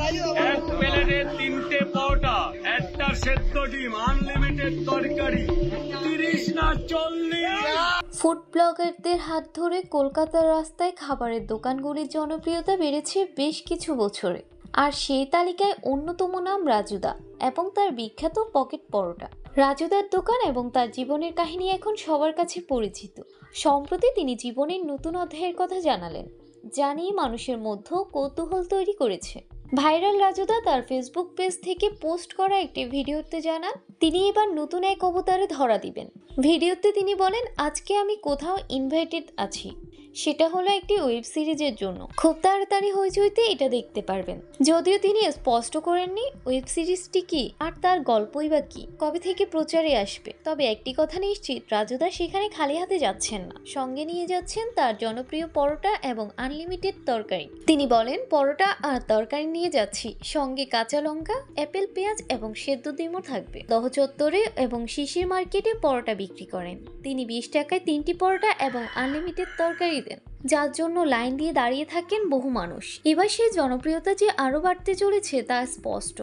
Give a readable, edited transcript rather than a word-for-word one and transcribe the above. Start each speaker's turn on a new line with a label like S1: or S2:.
S1: এক প্লেটে 3টে পরোটা, একটা সেদ্ধ ডিম, আনলিমিটেড তরকারি, 30 না 40।
S2: ফুড ব্লগারদের হাত ধরে কলকাতার রাস্তায় খাবারের দোকানগুলির জনপ্রিয়তা বেড়েছে বেশ কিছু বছরে, আর সেই তালিকায় অন্যতম নাম রাজুদা এবং তার বিখ্যাত পকেট পরোটা। রাজুদার দোকান এবং তার জীবনের কাহিনী এখন সবার কাছে পরিচিত। সম্প্রতি তিনি জীবনের নতুন অধ্যায়ের কথা জানালেন, যা নিয়ে মানুষের মধ্যেও কৌতূহল তৈরি করেছে। ভাইরাল রাজুদা তার ফেসবুক পেজ থেকে পোস্ট করা একটি ভিডিওতে জানান তিনি এবার নতুন এক অবতারে ধরা দিবেন। ভিডিওতে তিনি বলেন, আজকে আমি কোথাও ইনভাইটেড আছি, সেটা হলো একটি ওয়েব সিরিজের জন্য। খুব তাড়াতাড়ি হইচইতে এটা দেখতে পারবেন। যদিও তিনি স্পষ্ট করেননি ওয়েব সিরিজটি কি আর তার গল্পই বা কি, কবে থেকে প্রচারে আসবে। তবে একটি কথা নিশ্চিত, রাজুদা সেখানে খালি হাতে যাচ্ছেন না, সঙ্গে নিয়ে যাচ্ছেন তার জনপ্রিয় পরোটা এবং আনলিমিটেড তরকারি। তিনি বলেন, পরোটা আর তরকারি নিয়ে যাচ্ছি, সঙ্গে কাঁচা লঙ্কা, অ্যাপেল, পেঁয়াজ এবং সেদ্ধ ডিমও থাকবে। দহ চত্বরে এবং শিশির মার্কেটে পরোটা বিক্রি করেন তিনি। 20 টাকায় 3টি পরোটা এবং আনলিমিটেড তরকারি দেন, যার জন্য লাইন দিয়ে দাঁড়িয়ে থাকেন বহু মানুষ। এবার সেই জনপ্রিয়তা যে আরো বাড়তে চলেছে তা স্পষ্ট।